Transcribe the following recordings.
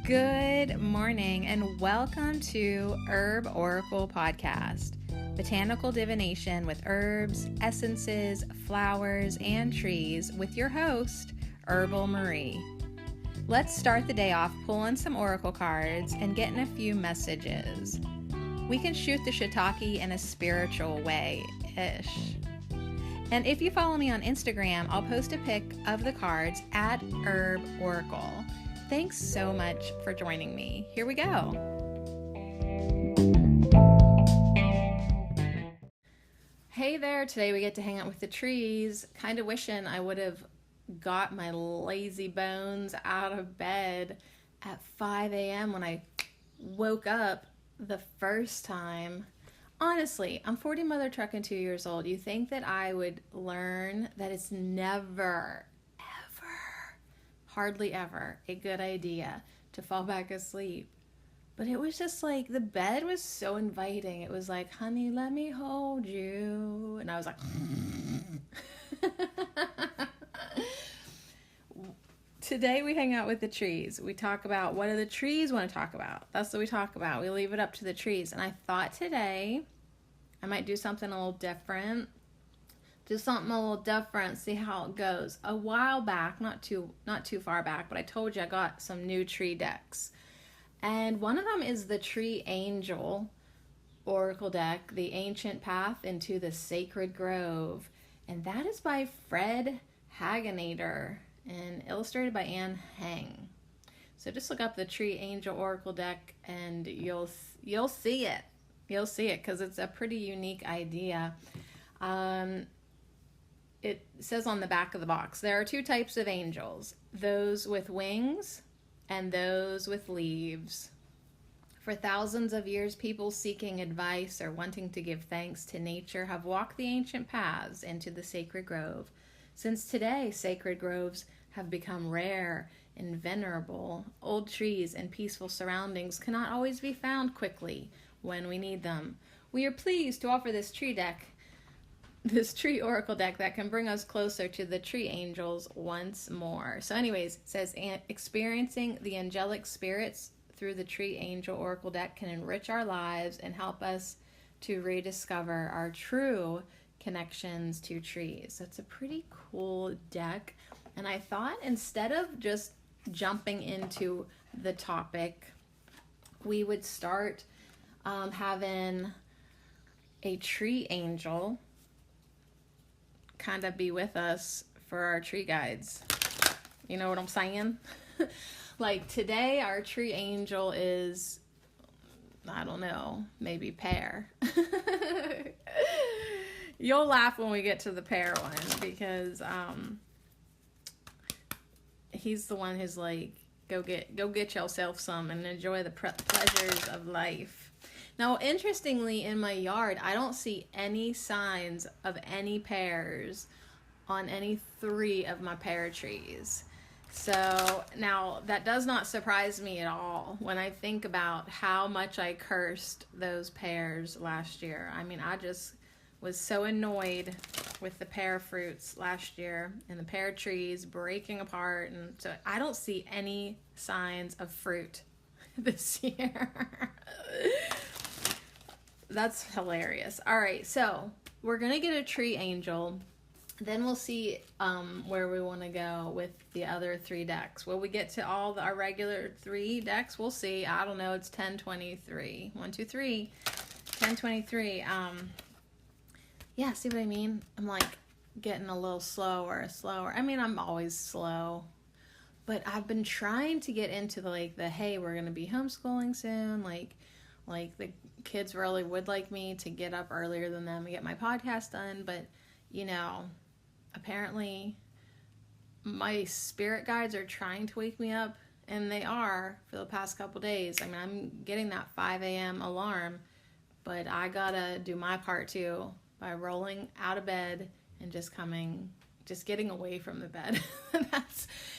Good morning and welcome to Herb Oracle Podcast, botanical divination with herbs, essences, flowers, and trees with your host, Herbal Marie. Let's start the day off pulling some oracle cards and getting a few messages. We can shoot the shiitake in a spiritual way-ish. And if you follow me on Instagram, I'll post a pic of the cards at Herb Oracle. Thanks so much for joining me. Here we go. Hey there, today we get to hang out with the trees. Kind of wishing I would have got my lazy bones out of bed at 5 a.m. when I woke up the first time. Honestly, I'm 40 mother trucking 2 years old. You think that I would learn that it's never, hardly ever a good idea to fall back asleep. But it was just like, the bed was so inviting. It was like, honey, let me hold you. And I was like, Today we hang out with the trees. We talk about what do the trees want to talk about. That's what we talk about. We leave it up to the trees. And I thought today I might do something a little different. See how it goes. A while back, not too far back, but I told you I got some new tree decks. And one of them is the Tree Angel Oracle deck, The Ancient Path into the Sacred Grove. And that is by Fred Hagenader and illustrated by Anne Heng. So just look up the Tree Angel Oracle deck and you'll see it. You'll see it because it's a pretty unique idea. It says on the back of the box, there are two types of angels, those with wings and those with leaves. For thousands of years, people seeking advice or wanting to give thanks to nature have walked the ancient paths into the sacred grove. Since today, sacred groves have become rare and venerable. Old trees and peaceful surroundings cannot always be found quickly when we need them. We are pleased to offer this tree oracle deck that can bring us closer to the tree angels once more. So anyways, it says experiencing the angelic spirits through the tree angel oracle deck can enrich our lives and help us to rediscover our true connections to trees. That's a pretty cool deck. And I thought instead of just jumping into the topic, we would start having a tree angel kind of be with us for our tree guides. You know what I'm saying? Like today our tree angel is, I don't know, maybe pear. You'll laugh when we get to the pear one because he's the one who's like, go get yourself some and enjoy the pleasures of life. Now, interestingly, in my yard, I don't see any signs of any pears on any three of my pear trees. So now that does not surprise me at all when I think about how much I cursed those pears last year. I mean, I just was so annoyed with the pear fruits last year and the pear trees breaking apart. And so I don't see any signs of fruit this year. That's hilarious. All right, so we're going to get a tree angel. Then we'll see where we want to go with the other three decks. Will we get to all our regular three decks? We'll see. I don't know. It's 10:23. 1, 2, 3. 10:23. Yeah, see what I mean? I'm like getting a little slower. I mean, I'm always slow. But I've been trying to get into the hey, we're going to be homeschooling soon. Like the kids really would like me to get up earlier than them and get my podcast done, but apparently my spirit guides are trying to wake me up, and they are for the past couple days. I mean, I'm getting that 5 a.m. alarm, but I gotta do my part too by rolling out of bed and just getting away from the bed.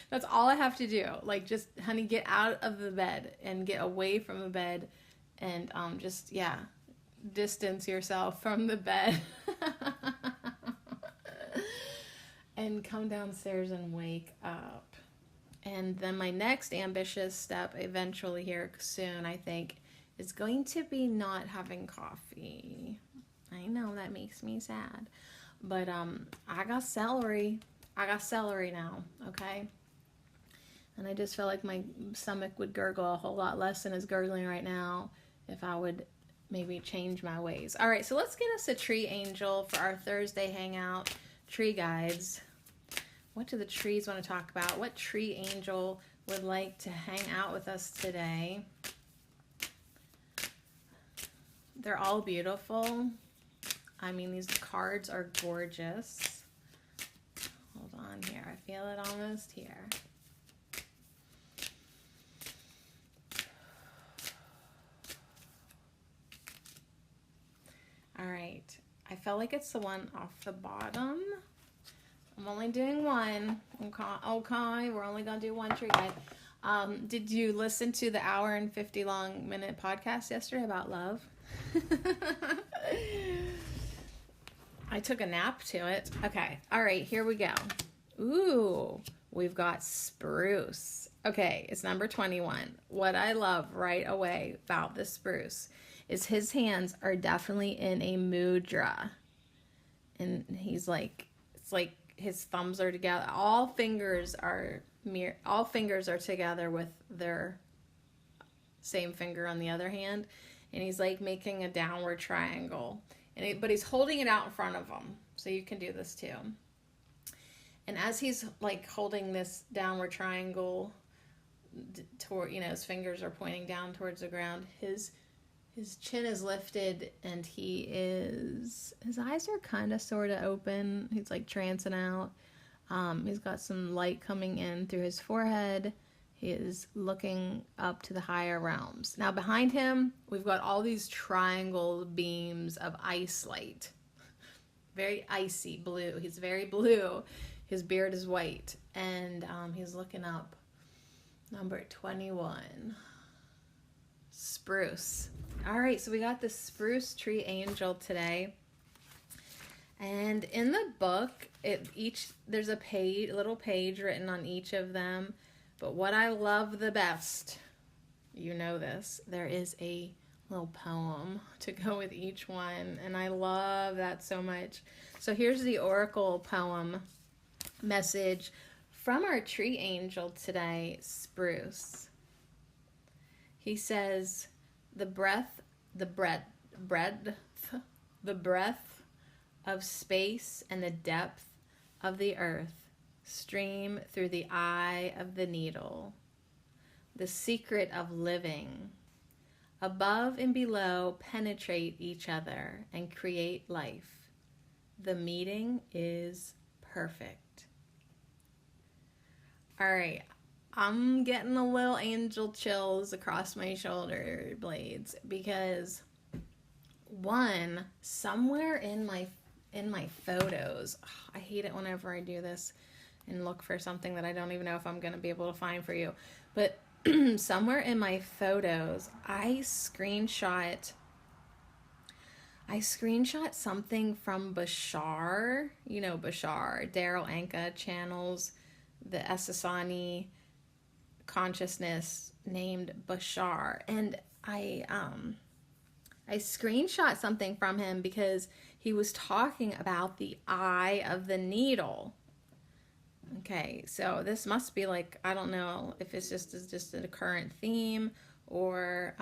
That's all I have to do. Like, just, honey, get out of the bed and get away from the bed. And distance yourself from the bed and come downstairs and wake up. And then my next ambitious step eventually here soon, I think, is going to be not having coffee. I know that makes me sad. But I got celery. I got celery now, okay? And I just felt like my stomach would gurgle a whole lot less than it's gurgling right now if I would maybe change my ways. All right, so let's get us a tree angel for our Thursday hangout. Tree guides. What do the trees want to talk about? What tree angel would like to hang out with us today? They're all beautiful. I mean, these cards are gorgeous. Hold on here. I feel it almost here. All right. I felt like it's the one off the bottom. I'm only doing one. Okay, we're only going to do one tree guide. Did you listen to the 1:50 podcast yesterday about love? I took a nap to it. Okay. All right, here we go. Ooh, we've got spruce. Okay, it's number 21. What I love right away about the spruce is his hands are definitely in a mudra. And he's like, it's like his thumbs are together. All fingers are together with their same finger on the other hand. And he's like making a downward triangle. But he's holding it out in front of him. So you can do this too. And as he's like holding this downward triangle toward, his fingers are pointing down towards the ground. His chin is lifted and his eyes are kind of sort of open. He's like trancing out. He's got some light coming in through his forehead. He is looking up to the higher realms. Now behind him, we've got all these triangle beams of ice light. Very icy blue. He's very blue. His beard is white. And he's looking up. Number 21. Spruce. All right, so we got the spruce tree angel today. And in the book, there's a little page written on each of them. But what I love the best, you know this, there is a little poem to go with each one. And I love that so much. So here's the oracle poem message from our tree angel today, Spruce. He says, the breath of space and the depth of the earth stream through the eye of the needle. The secret of living. Above and below penetrate each other and create life. The meeting is perfect. All right. I'm getting a little angel chills across my shoulder blades because somewhere in my photos, I hate it whenever I do this and look for something that I don't even know if I'm going to be able to find for you. But somewhere in my photos, I screenshot something from Bashar. You know Bashar, Daryl Anka channels the Essassani consciousness named Bashar, and I screenshot something from him because he was talking about the eye of the needle. Okay, so this must be like, I don't know if it's just a current theme or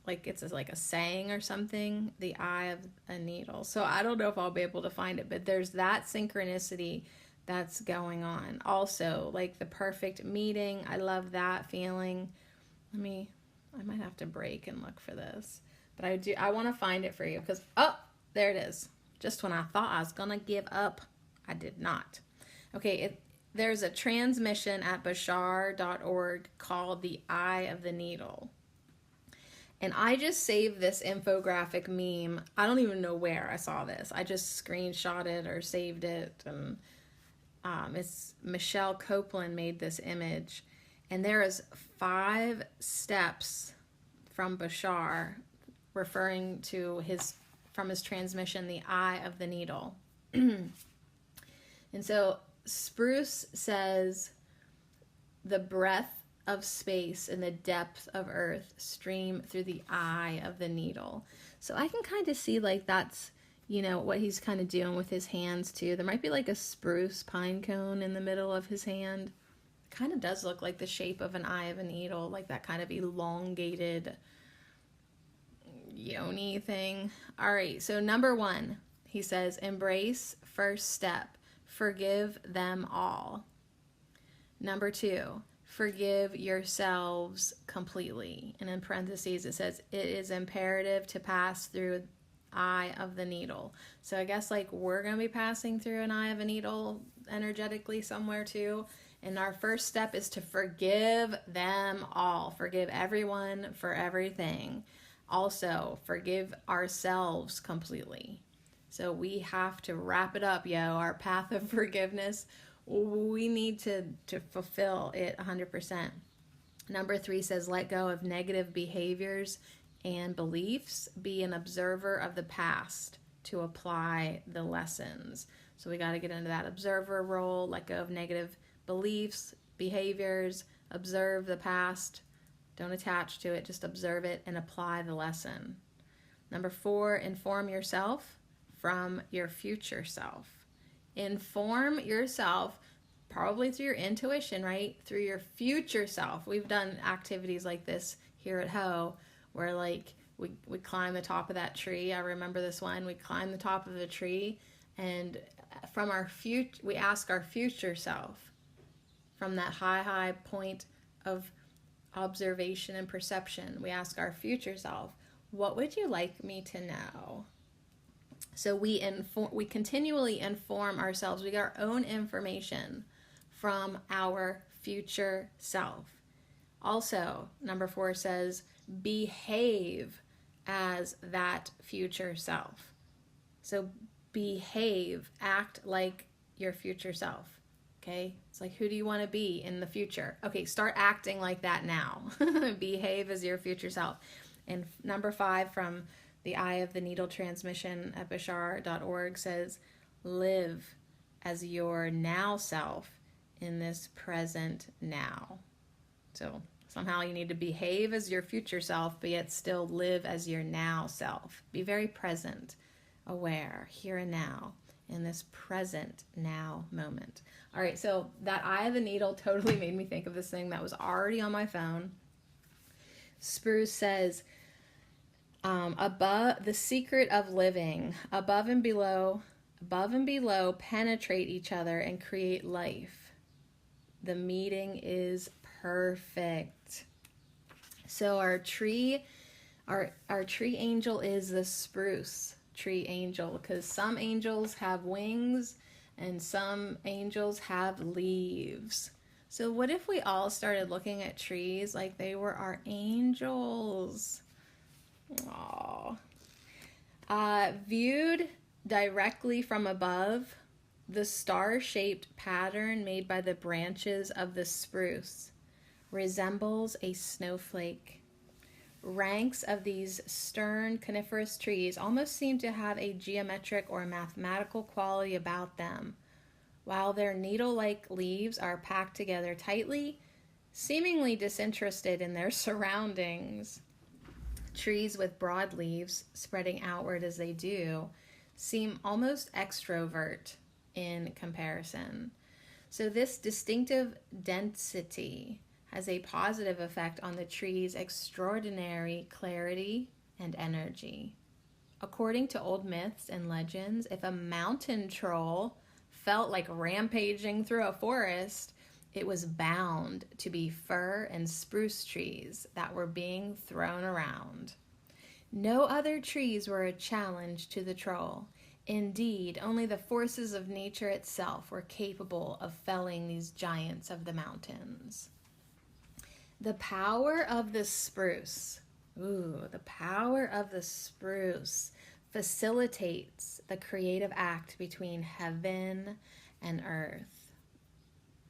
like it's like a saying or something, the eye of a needle. So I don't know if I'll be able to find it, but there's that synchronicity that's going on. Also, like the perfect meeting. I love that feeling. I might have to break and look for this. But I want to find it for you because, oh, there it is. Just when I thought I was going to give up, I did not. Okay, there's a transmission at bashar.org called The Eye of the Needle. And I just saved this infographic meme. I don't even know where I saw this. I just screenshotted or saved it. And it's Michelle Copeland made this image. And there is 5 steps from Bashar referring to from his transmission, The Eye of the Needle. And so Spruce says, the breadth of space and the depth of earth stream through the eye of the needle. So I can kind of see like that's, what he's kind of doing with his hands too. There might be like a spruce pine cone in the middle of his hand. Kind of does look like the shape of an eye of a needle, like that kind of elongated yoni thing. All right, so number 1, he says, embrace first step, forgive them all. Number 2, forgive yourselves completely. And in parentheses, it says, it is imperative to pass through eye of the needle. So I guess like we're going to be passing through an eye of a needle energetically somewhere too. And our first step is to forgive them all. Forgive everyone for everything. Also, forgive ourselves completely. So we have to wrap it up, our path of forgiveness. We need to fulfill it 100%. Number 3 says, let go of negative behaviors and beliefs. Be an observer of the past to apply the lessons. So we got to get into that observer role, let go of negative beliefs, behaviors, observe the past. Don't attach to it, just observe it and apply the lesson. Number 4, inform yourself from your future self. Inform yourself, probably through your intuition, right? Through your future self. We've done activities like this here at Ho, where like we climb the top of that tree. I remember this one. We climb the top of a tree, and from our future, we ask our future self, from that high point of observation and perception, we ask our future self, what would you like me to know? So we continually inform ourselves. We get our own information from our future self. Also, number 4 says, behave as that future self. So behave, act like your future self. Okay, it's like, who do you want to be in the future? Okay, start acting like that now. Behave as your future self. And number 5 from the Eye of the Needle transmission at bashar.org says, live as your now self in this present now. So somehow you need to behave as your future self, but yet still live as your now self. Be very present, aware, here and now, in this present now moment. All right, so that Eye of the Needle totally made me think of this thing that was already on my phone. Spruce says, above the secret of living, above and below penetrate each other and create life. The meeting is perfect. So our tree angel is the spruce tree angel, because some angels have wings and some angels have leaves. So what if we all started looking at trees like they were our angels? Aww. Viewed directly from above, the star-shaped pattern made by the branches of the spruce resembles a snowflake. Ranks of these stern coniferous trees almost seem to have a geometric or mathematical quality about them, while their needle-like leaves are packed together tightly, seemingly disinterested in their surroundings. Trees with broad leaves spreading outward as they do seem almost extrovert in comparison. So this distinctive density has a positive effect on the tree's extraordinary clarity and energy. According to old myths and legends, if a mountain troll felt like rampaging through a forest, it was bound to be fir and spruce trees that were being thrown around. No other trees were a challenge to the troll. Indeed, only the forces of nature itself were capable of felling these giants of the mountains. The power of the spruce. The power of the spruce facilitates the creative act between heaven and earth.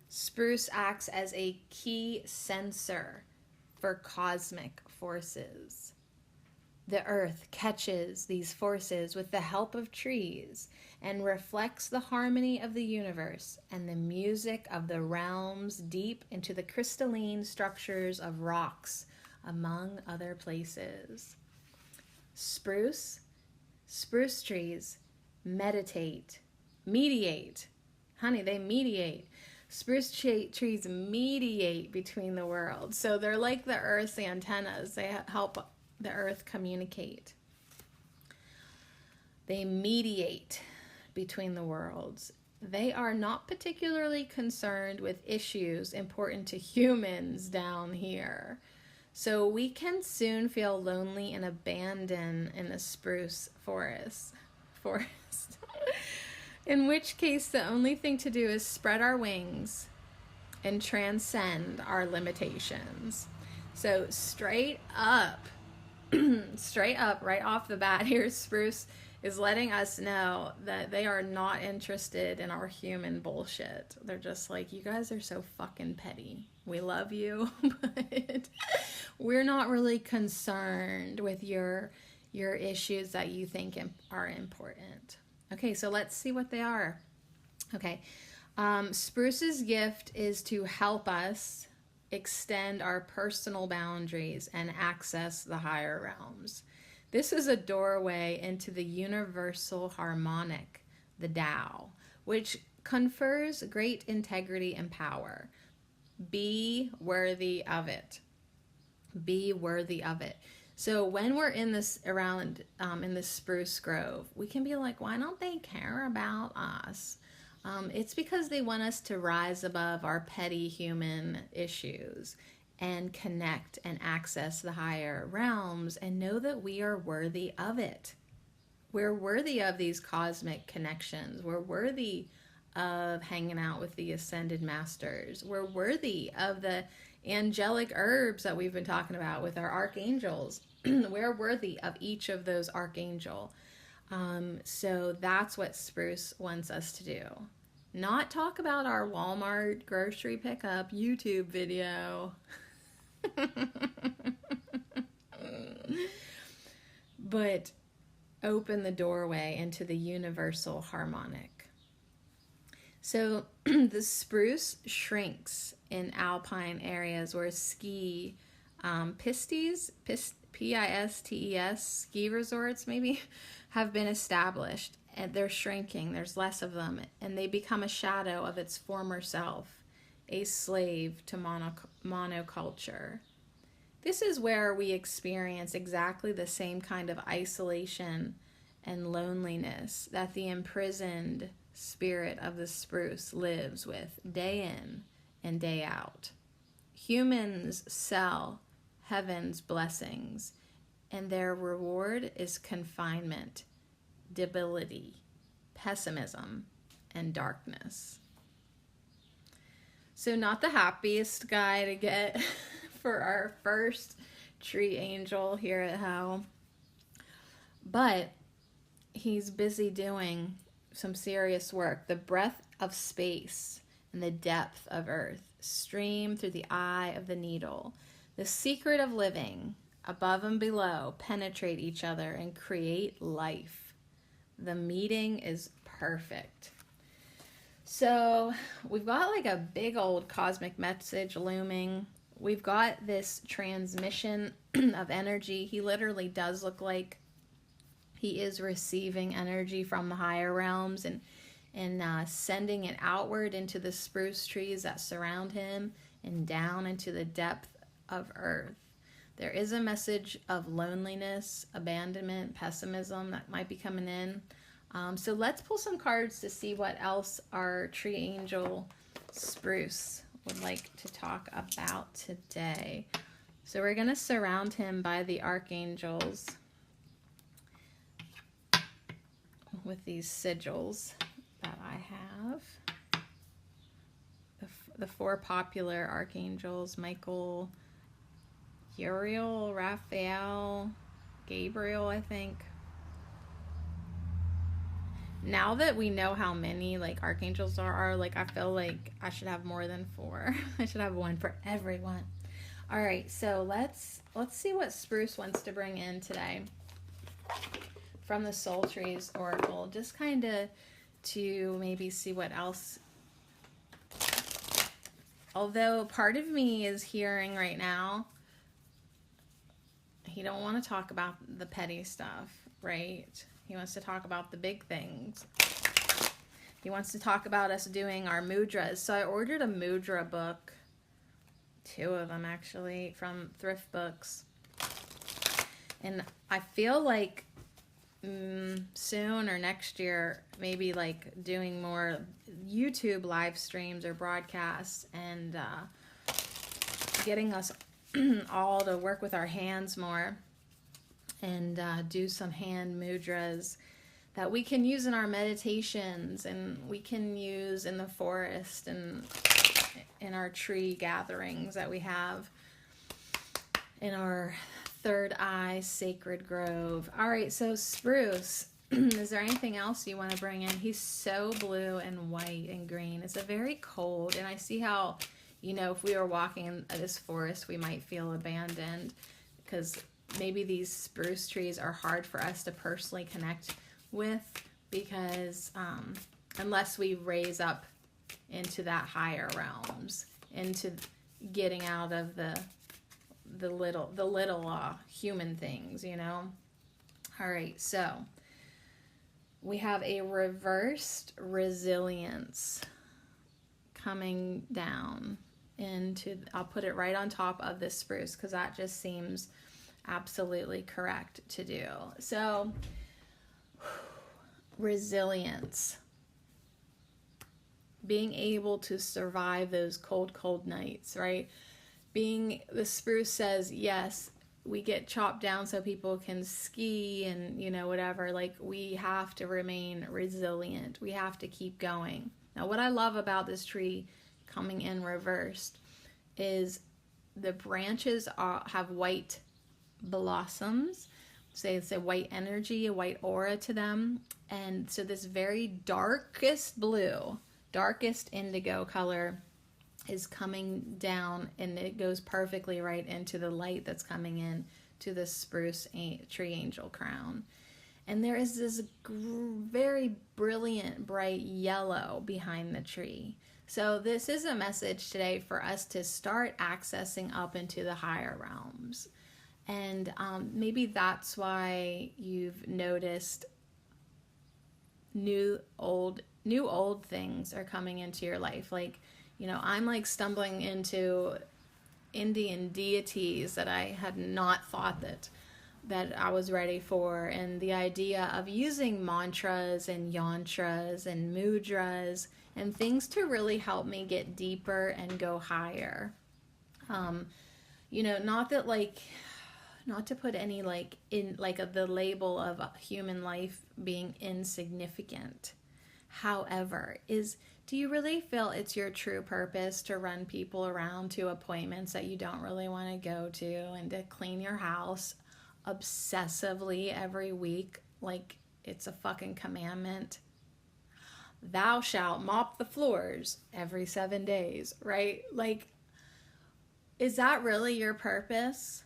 Spruce acts as a key sensor for cosmic forces. The earth catches these forces with the help of trees and reflects the harmony of the universe and the music of the realms deep into the crystalline structures of rocks, among other places. Spruce trees mediate. Honey, they mediate. Trees mediate between the worlds. So they're like the earth's antennas. They help the earth communicate. They mediate between the worlds. They are not particularly concerned with issues important to humans down here. So we can soon feel lonely and abandoned in the spruce forest. In which case, the only thing to do is spread our wings and transcend our limitations. So straight up, right off the bat here, Spruce is letting us know that they are not interested in our human bullshit. They're just like, you guys are so fucking petty. We love you, but we're not really concerned with your issues that you think are important. Okay, so let's see what they are. Okay, Spruce's gift is to help us extend our personal boundaries and access the higher realms. This is a doorway into the universal harmonic, the Tao, which confers great integrity and power. Be worthy of it. Be worthy of it. So when we're in this in this spruce grove, we can be like, why don't they care about us? It's because they want us to rise above our petty human issues and connect and access the higher realms and know that we are worthy of it. We're worthy of these cosmic connections. We're worthy of hanging out with the ascended masters. We're worthy of the angelic herbs that we've been talking about with our archangels. We're worthy of each of those archangel. So that's what Spruce wants us to do. Not talk about our Walmart grocery pickup YouTube video. But open the doorway into the universal harmonic. So the spruce shrinks in alpine areas where ski pistes, P-I-S-T-E-S, ski resorts maybe, have been established. And they're shrinking, there's less of them, and they become a shadow of its former self, a slave to monoculture. This is where we experience exactly the same kind of isolation and loneliness that the imprisoned spirit of the spruce lives with day in and day out. Humans sell heaven's blessings, and their reward is confinement, debility, pessimism, and darkness. So not the happiest guy to get for our first tree angel here at How, but he's busy doing some serious work. The breadth of space and the depth of earth stream through the eye of the needle. The secret of living, above and below, penetrate each other and create life. The meeting is perfect. So we've got like a big old cosmic message looming. We've got this transmission of energy. He literally does look like he is receiving energy from the higher realms and sending it outward into the spruce trees that surround him and down into the depth of earth. There is a message of loneliness, abandonment, pessimism that might be coming in. So let's pull some cards to see what else our tree angel Spruce would like to talk about today. So we're going to surround him by the archangels with these sigils that I have. The four popular archangels: Michael, Uriel, Raphael, Gabriel, I think. Now that we know how many like archangels there are, like I feel like I should have more than four. I should have one for everyone. All right, so let's see what Spruce wants to bring in today from the Soul Trees Oracle. Just kind of to maybe see what else. Although part of me is hearing right now, he don't want to talk about the petty stuff, right? He wants to talk about the big things. He wants to talk about us doing our mudras. So I ordered a mudra book, 2 of them actually, from Thrift Books. And I feel like soon or next year, maybe like doing more YouTube live streams or broadcasts and getting us all to work with our hands more and do some hand mudras that we can use in our meditations and we can use in the forest and in our tree gatherings that we have in our third eye sacred grove. All right, so Spruce, is there anything else you want to bring in? He's so blue and white and green. It's a very cold, and I see how, you know, if we were walking in this forest, we might feel abandoned because maybe these spruce trees are hard for us to personally connect with because unless we raise up into that higher realms, into getting out of the little human things, you know. All right, so we have a reversed resilience coming down into, I'll put it right on top of this spruce because that just seems absolutely correct to do. So resilience, being able to survive those cold nights, right? The spruce says, yes, we get chopped down so people can ski and, you know, whatever. Like, we have to remain resilient. We have to keep going. Now, what I love about this tree coming in reversed is the branches have white blossoms. So it's a white energy, a white aura to them. And so this very darkest blue, darkest indigo color is coming down, and it goes perfectly right into the light that's coming in to the spruce tree angel crown. And there is this very brilliant, bright yellow behind the tree. So this is a message today for us to start accessing up into the higher realms. And maybe that's why you've noticed new old things are coming into your life. Like, you know, I'm like stumbling into Indian deities that I had not thought that I was ready for, and the idea of using mantras and yantras and mudras and things to really help me get deeper and go higher. You know, not to put any like in like the label of human life being insignificant. However, do you really feel it's your true purpose to run people around to appointments that you don't really want to go to, and to clean your house obsessively every week like it's a fucking commandment? Thou shalt mop the floors every 7 days, right? Like, is that really your purpose?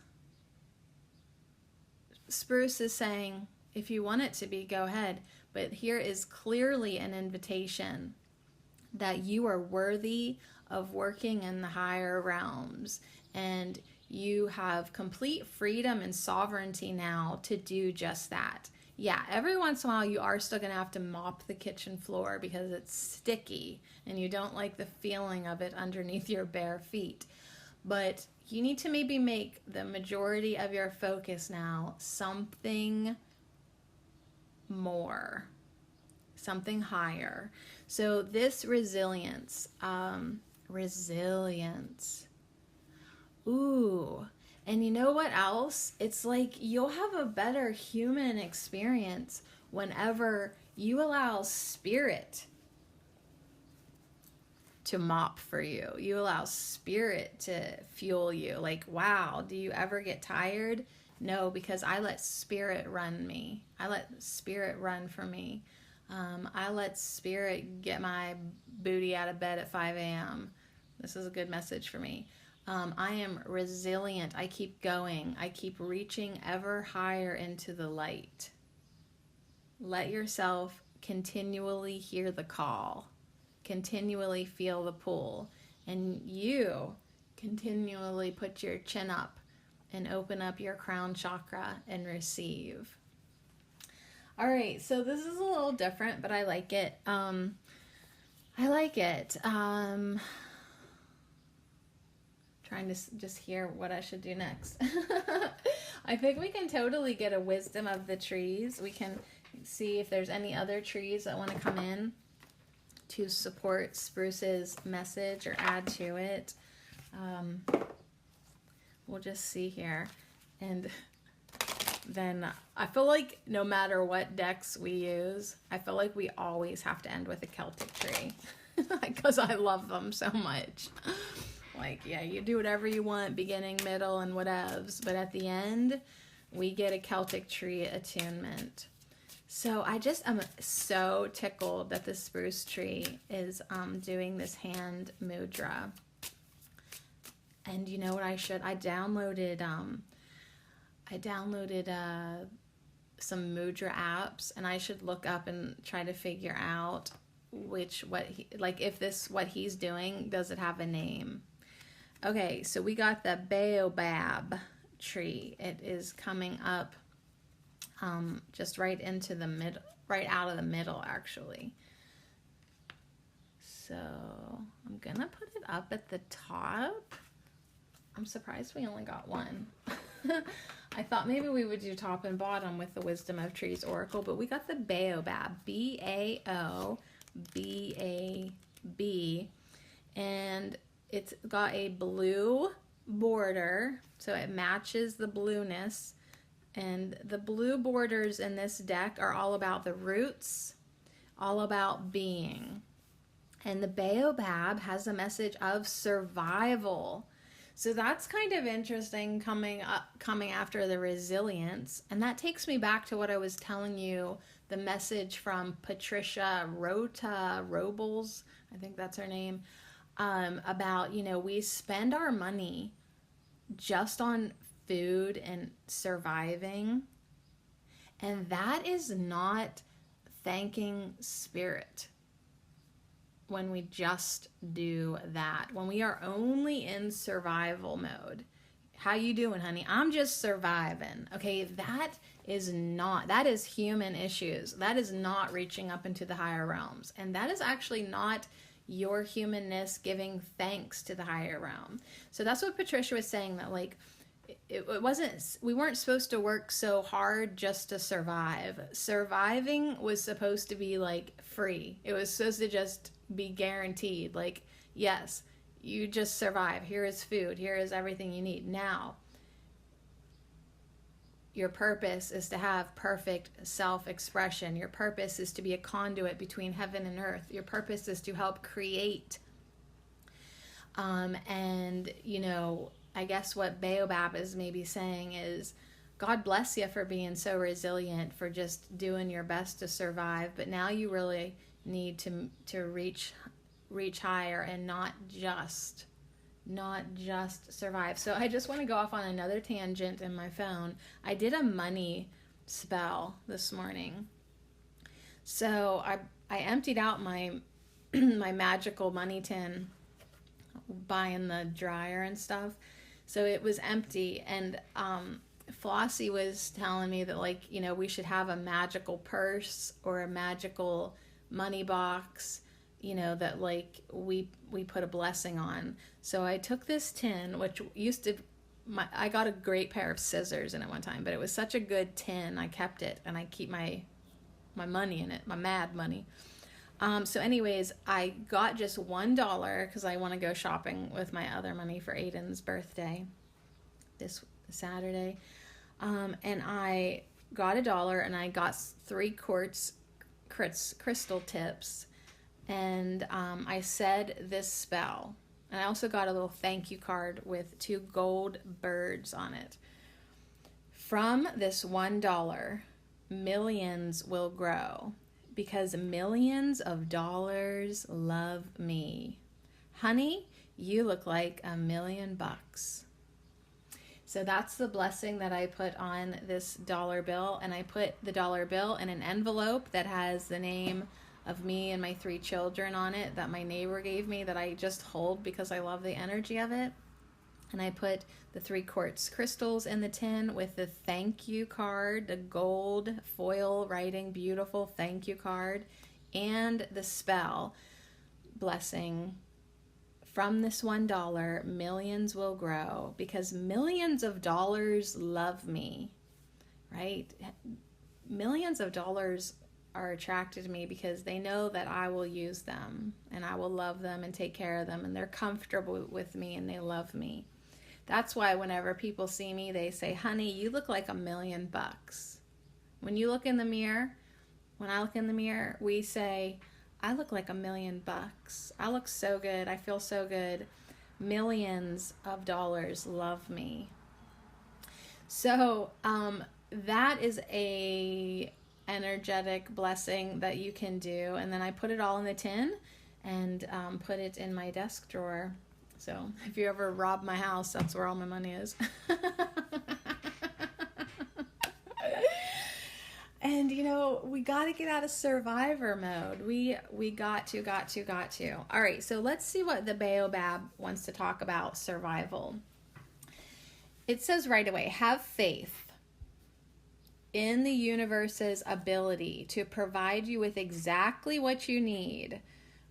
Spruce is saying, if you want it to be, go ahead. But here is clearly an invitation that you are worthy of working in the higher realms, and you have complete freedom and sovereignty now to do just that. Yeah, every once in a while you are still going to have to mop the kitchen floor because it's sticky and you don't like the feeling of it underneath your bare feet. But you need to maybe make the majority of your focus now something more, something higher. So this resilience, ooh, and you know what else? It's like you'll have a better human experience whenever you allow spirit to mop for you. You allow spirit to fuel you. Like, wow, do you ever get tired? No, because I let spirit run me. I let spirit run for me. I let spirit get my booty out of bed at 5 a.m. This is a good message for me. I am resilient. I keep going. I keep reaching ever higher into the light. Let yourself continually hear the call, continually feel the pull, and you continually put your chin up and open up your crown chakra and receive. All right, so this is a little different, but I like it. I like it. Trying to just hear what I should do next. I think we can totally get a wisdom of the trees. We can see if there's any other trees that want to come in to support Spruce's message or add to it. We'll just see here. And then I feel like no matter what decks we use, I feel like we always have to end with a Celtic tree because I love them so much. Like, yeah, you do whatever you want, beginning, middle, and whatevs, but at the end, we get a Celtic tree attunement. So I just am so tickled that the spruce tree is doing this hand mudra. And you know what I should? I downloaded some mudra apps, and I should look up and try to figure out if what he's doing, does it have a name? Okay, so we got the Baobab tree. It is coming up just right into the middle, right out of the middle, actually. So I'm gonna put it up at the top. I'm surprised we only got one. I thought maybe we would do top and bottom with the Wisdom of Trees Oracle, but we got the Baobab, B-A-O-B-A-B, and it's got a blue border, so it matches the blueness. And the blue borders in this deck are all about the roots, all about being. And the Baobab has a message of survival. So that's kind of interesting coming after the resilience. And that takes me back to what I was telling you, the message from Patricia Robles, I think that's her name, about, we spend our money just on food and surviving, and that is not thanking spirit when we just do that, when we are only in survival mode. How you doing, honey? I'm just surviving. Okay, that is human issues. That is not reaching up into the higher realms, and that is actually not your humanness giving thanks to the higher realm. So that's what Patricia was saying, that we weren't supposed to work so hard just to survive. Surviving was supposed to be free. It was supposed to just be guaranteed. Yes, you just survive. Here is food. Here is everything you need. Now, your purpose is to have perfect self-expression. Your purpose is to be a conduit between heaven and earth. Your purpose is to help create. And, I guess what Baobab is maybe saying is, God bless you for being so resilient, for just doing your best to survive. But now you really need to reach higher and not just survive. So I just want to go off on another tangent in my phone. I did a money spell this morning. So I emptied out my my magical money tin, buying the dryer and stuff. So it was empty, and Flossie was telling me that we should have a magical purse or a magical money box, that we put a blessing on. So I took this tin, which I got a great pair of scissors in it one time, but it was such a good tin, I kept it, and I keep my money in it, my mad money. So anyways, I got just $1 because I want to go shopping with my other money for Aiden's birthday this Saturday. And I got $1, and I got 3 quartz crystal tips. And I said this spell. And I also got a little thank you card with 2 gold birds on it. From this $1, millions will grow, because millions of dollars love me. Honey, You look like $1,000,000. So that's the blessing that I put on this dollar bill. And I put the dollar bill in an envelope that has the name of me and my 3 children on it that my neighbor gave me, that I just hold because I love the energy of it. And I put the 3 quartz crystals in the tin with the thank you card, the gold foil writing, beautiful thank you card, and the spell blessing. From this $1, millions will grow, because millions of dollars love me, right? Millions of dollars are attracted to me because they know that I will use them and I will love them and take care of them, and they're comfortable with me and they love me. That's why whenever people see me, they say, honey, you look like $1,000,000. When you look in the mirror, when I look in the mirror, we say, I look like $1,000,000. I look so good. I feel so good. Millions of dollars love me. So that is a energetic blessing that you can do. And then I put it all in the tin and put it in my desk drawer. So if you ever rob my house, that's where all my money is. And, you know, we got to get out of survivor mode. We got to. All right, so let's see what the Baobab wants to talk about survival. It says right away, have faith in the universe's ability to provide you with exactly what you need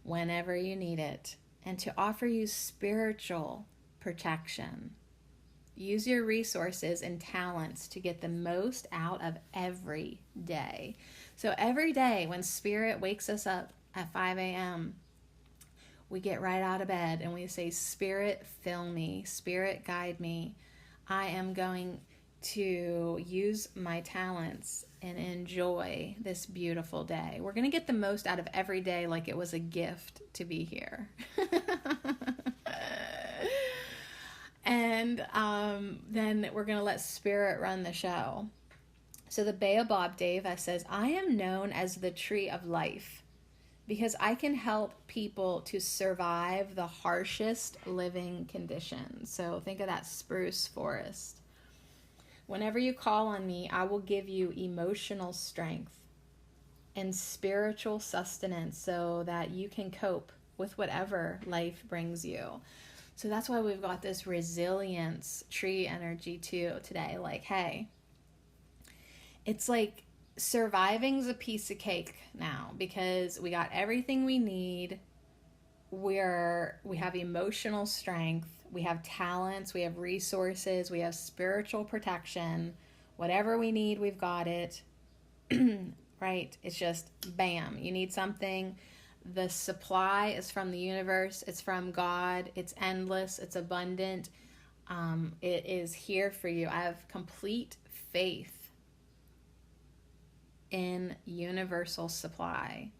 whenever you need it, and to offer you spiritual protection. Use your resources and talents to get the most out of every day. So every day when Spirit wakes us up at 5 a.m., we get right out of bed and we say, Spirit, fill me. Spirit, guide me. I am going to use my talents and enjoy this beautiful day. We're going to get the most out of every day like it was a gift to be here. And then we're going to let Spirit run the show. So the Baobab Deva says, I am known as the tree of life because I can help people to survive the harshest living conditions. So think of that spruce forest. Whenever you call on me, I will give you emotional strength and spiritual sustenance so that you can cope with whatever life brings you. So that's why we've got this resilience tree energy too today. Like, hey, it's like surviving's a piece of cake now because we got everything we need. We have emotional strength. We have talents. We have resources. We have spiritual protection. Whatever we need, we've got it. Right? It's just bam. You need something. The supply is from the universe. It's from God. It's endless. It's abundant. It is here for you. I have complete faith in universal supply.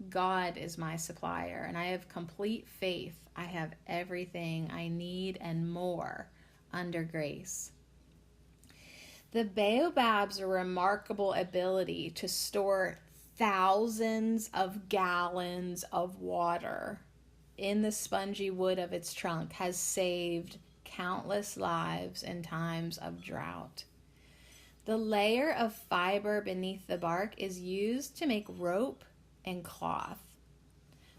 God is my supplier, and I have complete faith. I have everything I need and more under grace. The Baobab's remarkable ability to store thousands of gallons of water in the spongy wood of its trunk has saved countless lives in times of drought. The layer of fiber beneath the bark is used to make rope and cloth.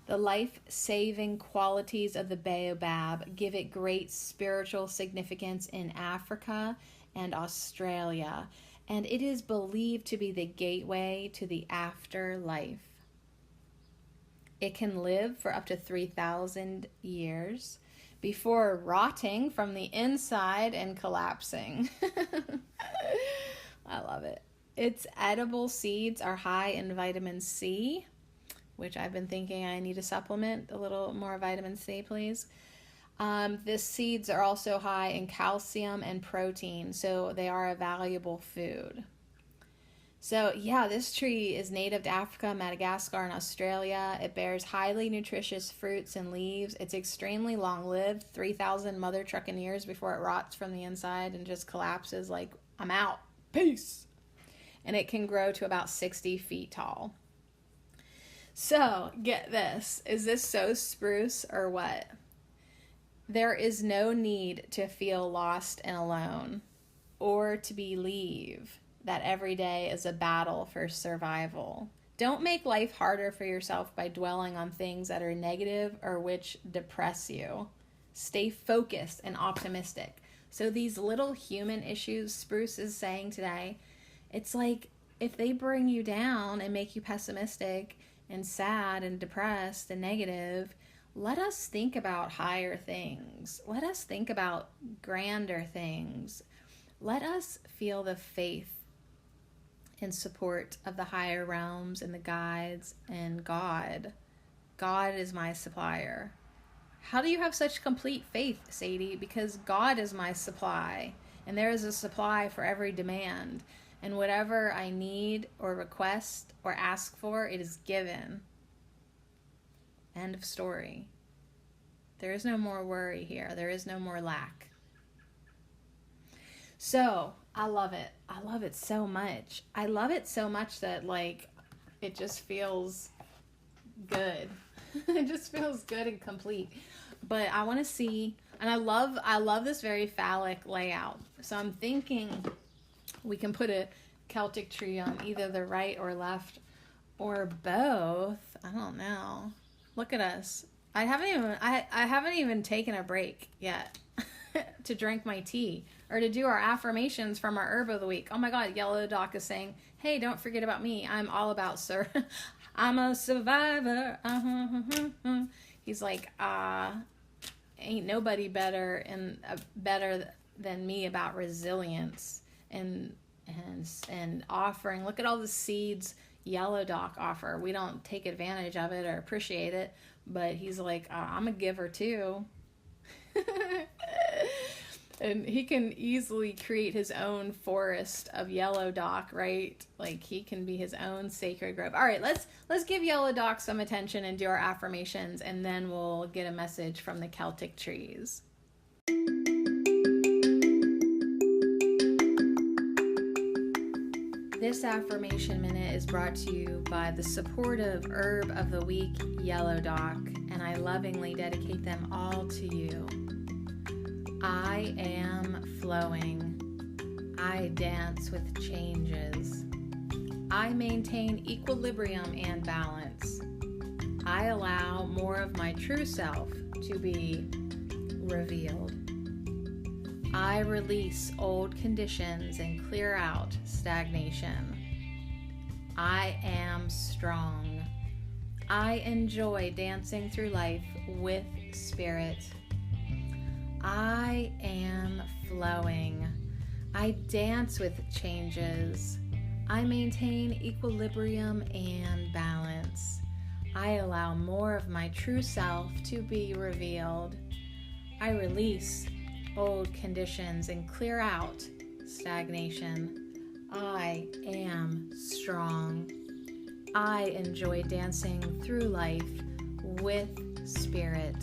The life-saving qualities of the baobab give it great spiritual significance in Africa and Australia, and it is believed to be the gateway to the afterlife. It can live for up to 3,000 years before rotting from the inside and collapsing. I love it. Its edible seeds are high in vitamin C, which I've been thinking I need to supplement a little more vitamin C, please. The seeds are also high in calcium and protein, so they are a valuable food. So yeah, this tree is native to Africa, Madagascar, and Australia. It bears highly nutritious fruits and leaves. It's extremely long-lived, 3,000 mother trucking years before it rots from the inside and just collapses like, I'm out, peace. And it can grow to about 60 feet tall. So, get this. Is this so spruce or what? There is no need to feel lost and alone, or to believe that every day is a battle for survival. Don't make life harder for yourself by dwelling on things that are negative or which depress you. Stay focused and optimistic. So these little human issues Spruce is saying today, it's like if they bring you down and make you pessimistic and sad and depressed and negative, let us think about higher things. Let us think about grander things. Let us feel the faith and support of the higher realms and the guides and God. God is my supplier. How do you have such complete faith, Sadie? Because God is my supply, and there is a supply for every demand. And whatever I need or request or ask for, it is given. End of story. There is no more worry here. There is no more lack. So, I love it. I love it so much. I love it so much that, like, it just feels good. It just feels good and complete. But I want to see, and I love this very phallic layout. So I'm thinking we can put a Celtic tree on either the right or left or both. I don't know. Look at us. I haven't even taken a break yet to drink my tea or to do our affirmations from our herb of the week. Oh my God, Yellow Doc is saying, hey, don't forget about me. I'm all about I'm a survivor. He's like, ain't nobody better than me about resilience and offering. Look at all the seeds Yellow Doc offer. We don't take advantage of it or appreciate it, but he's like, I'm a giver too. And he can easily create his own forest of Yellow Doc, right? Like he can be his own sacred grove. All right, let's give Yellow Doc some attention and do our affirmations, and then we'll get a message from the Celtic trees. This affirmation minute is brought to you by the supportive herb of the week, Yellow Doc, and I lovingly dedicate them all to you. I am flowing. I dance with changes. I maintain equilibrium and balance. I allow more of my true self to be revealed. I release old conditions and clear out stagnation. I am strong. I enjoy dancing through life with spirit. I am flowing. I dance with changes. I maintain equilibrium and balance. I allow more of my true self to be revealed. I release old conditions and clear out stagnation. I am strong. I enjoy dancing through life with spirit.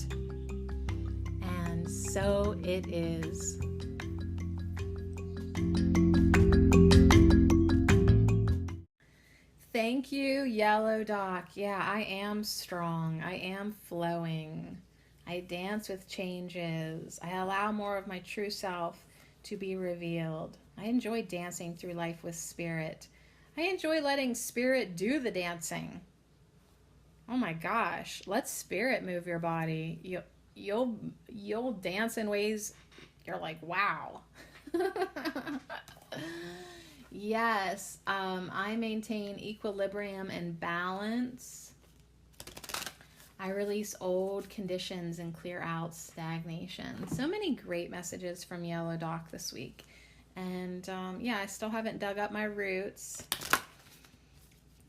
And so it is. Thank you, Yellow Doc. Yeah, I am strong. I am flowing. I dance with changes. I allow more of my true self to be revealed. I enjoy dancing through life with spirit. I enjoy letting spirit do the dancing. Oh my gosh, let spirit move your body. You'll dance in ways you're like, wow. Yes, I maintain equilibrium and balance. I release old conditions and clear out stagnation. So many great messages from Yellow Doc this week. And yeah, I still haven't dug up my roots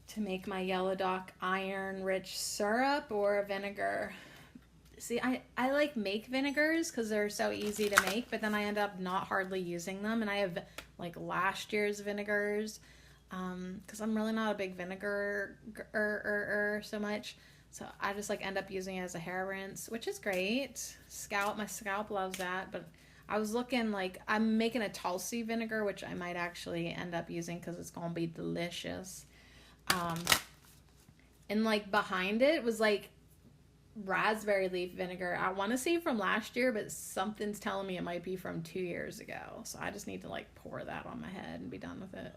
to make my Yellow Doc iron-rich syrup or vinegar. See, I like make vinegars because they're so easy to make, but then I end up not hardly using them. And I have like last year's vinegars because I'm really not a big vinegar so much. So I just like end up using it as a hair rinse, which is great. My scalp loves that. But I was looking like I'm making a Tulsi vinegar, which I might actually end up using because it's going to be delicious. And like behind it was like raspberry leaf vinegar. I want to say from last year, but something's telling me it might be from 2 years ago. So I just need to like pour that on my head and be done with it.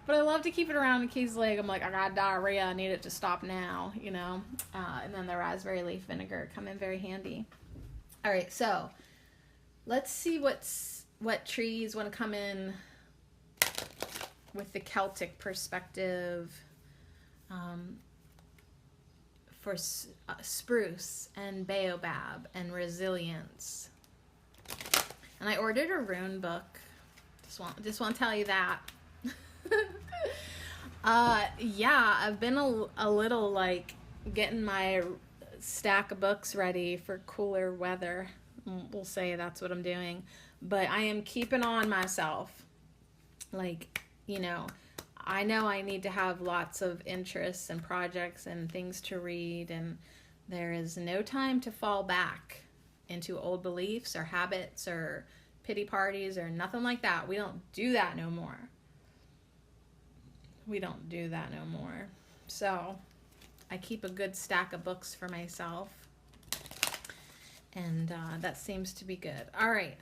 But I love to keep it around in case like I'm like, I got diarrhea, I need it to stop now, you know. And then the raspberry leaf vinegar come in very handy. All right, so let's see what trees want to come in with the Celtic perspective. For spruce and baobab and resilience. And I ordered a rune book. Just want to tell you that. Yeah, I've been a little like getting my stack of books ready for cooler weather. We'll say that's what I'm doing. But I am keeping on myself. Like, you know I need to have lots of interests and projects and things to read, and there is no time to fall back into old beliefs or habits or pity parties or nothing like that. We don't do that no more. So I keep a good stack of books for myself, and that seems to be good. All right.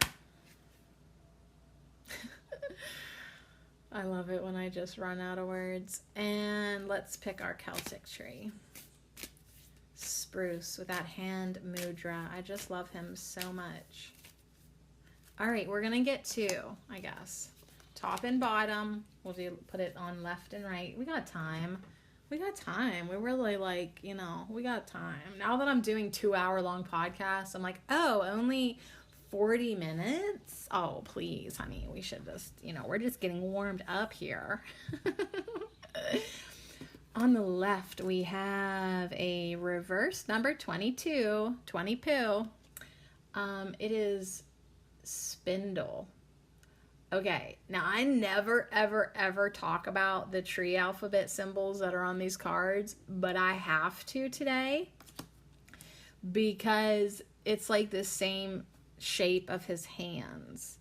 I love it when I just run out of words. And let's pick our Celtic tree. Spruce with that hand mudra. I just love him so much. All right, we're going to get two, I guess. Top and bottom. We'll put it on left and right. We got time. We really like, we got time. Now that I'm doing 2-hour-long podcasts, I'm like, oh, only 40 minutes? Oh, please, honey. We should just, we're just getting warmed up here. On the left, we have a reverse number 22, 20-poo. It is spindle. Okay, now I never, ever, ever talk about the tree alphabet symbols that are on these cards, but I have to today because it's like the same shape of his hands.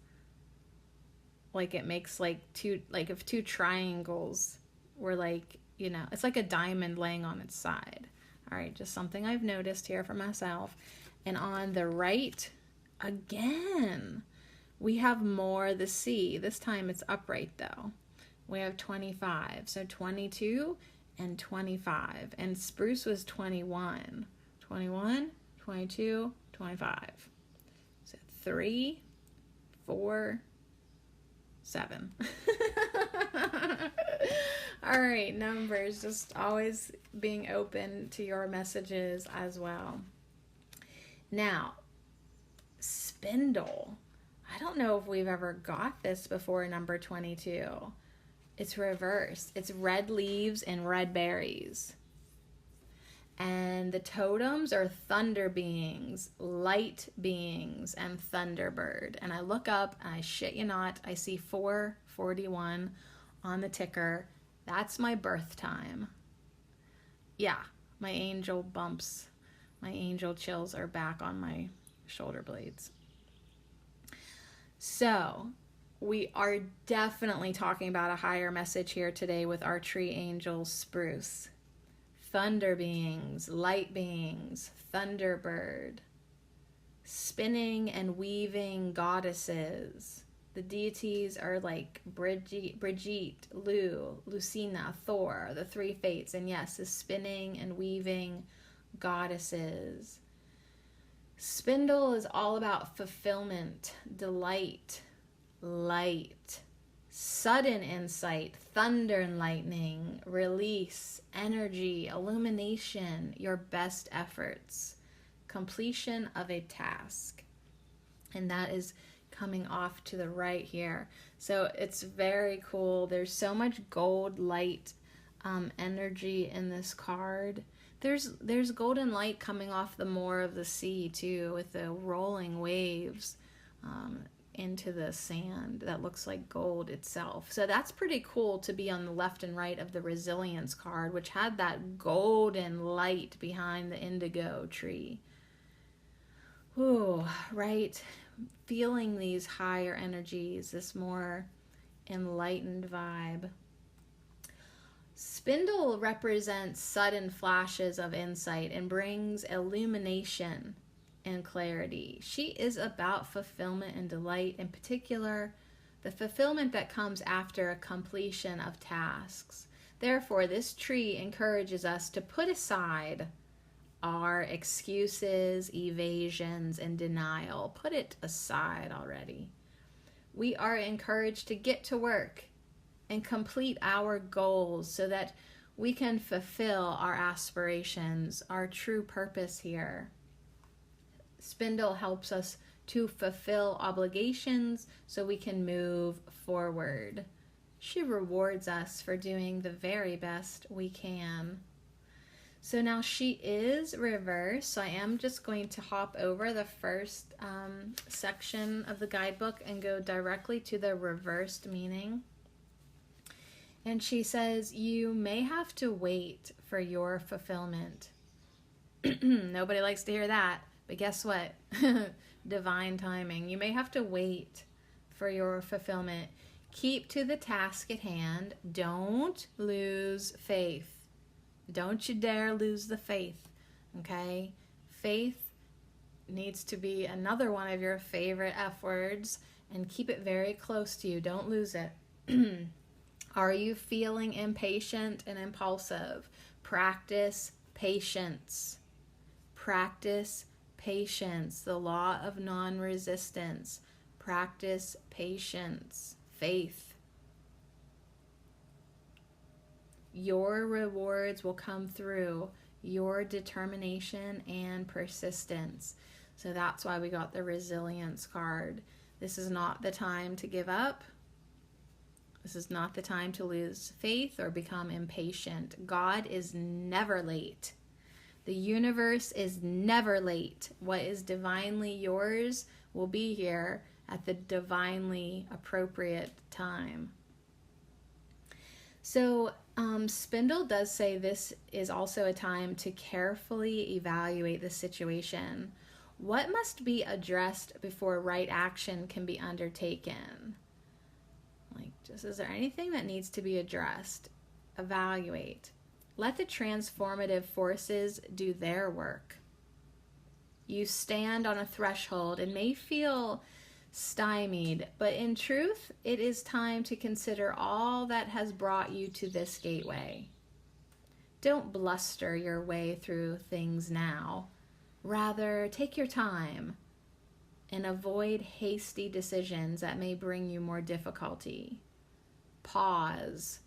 Like it makes like if two triangles were like, it's like a diamond laying on its side. All right, just something I've noticed here for myself. And on the right, again, we have more the C. This time it's upright though. We have 25. So 22 and 25. And spruce was 21. 21, 22, 25. So 3, 4, 7. All right, numbers. Just always being open to your messages as well. Now, spindle. I don't know if we've ever got this before, number 22. It's reversed. It's red leaves and red berries. And the totems are thunder beings, light beings, and thunderbird. And I look up, and I shit you not, I see 441 on the ticker. That's my birth time. Yeah, my angel bumps, my angel chills are back on my shoulder blades. So, we are definitely talking about a higher message here today with our tree angel spruce. Thunder beings, light beings, thunderbird, spinning and weaving goddesses. The deities are like Brigitte, Lucina, Thor, the three fates, and yes, the spinning and weaving goddesses. Spindle is all about fulfillment, delight, light, sudden insight, thunder and lightning, release, energy, illumination, your best efforts, completion of a task. And that is coming off to the right here. So it's very cool. There's so much gold light energy in this card. There's golden light coming off the moor of the sea too, with the rolling waves into the sand that looks like gold itself. So that's pretty cool to be on the left and right of the resilience card, which had that golden light behind the indigo tree. Ooh, right? Feeling these higher energies, this more enlightened vibe. Spindle represents sudden flashes of insight and brings illumination and clarity. She is about fulfillment and delight, in particular, the fulfillment that comes after a completion of tasks. Therefore, this tree encourages us to put aside our excuses, evasions, and denial. Put it aside already. We are encouraged to get to work and complete our goals so that we can fulfill our aspirations, our true purpose here. Spindle helps us to fulfill obligations so we can move forward. She rewards us for doing the very best we can. So now she is reversed, so I am just going to hop over the first section of the guidebook and go directly to the reversed meaning. And she says, you may have to wait for your fulfillment. Nobody likes to hear that, but guess what? Divine timing. You may have to wait for your fulfillment. Keep to the task at hand. Don't lose faith. Don't you dare lose the faith, okay? Faith needs to be another one of your favorite F words, and keep it very close to you. Don't lose it. Are you feeling impatient and impulsive? Practice patience. Practice patience. The law of non-resistance. Practice patience. Faith. Your rewards will come through your determination and persistence. So that's why we got the resilience card. This is not the time to give up. This is not the time to lose faith or become impatient. God is never late. The universe is never late. What is divinely yours will be here at the divinely appropriate time. So Spindle does say this is also a time to carefully evaluate the situation. What must be addressed before right action can be undertaken? Like, just is there anything that needs to be addressed? Evaluate. Let the transformative forces do their work. You stand on a threshold and may feel stymied, but in truth, it is time to consider all that has brought you to this gateway. Don't bluster your way through things now. Rather, take your time and avoid hasty decisions that may bring you more difficulty. Pause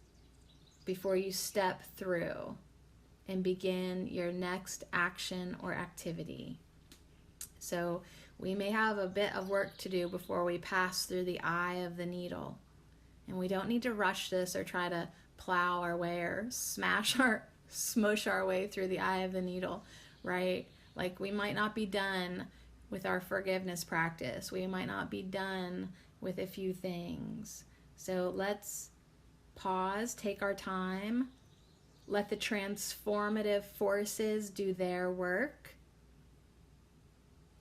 before you step through and begin your next action or activity. So we may have a bit of work to do before we pass through the eye of the needle. And we don't need to rush this or try to plow our way or smush our way through the eye of the needle, right? Like, we might not be done with our forgiveness practice. We might not be done with a few things. So let's pause, take our time, let the transformative forces do their work,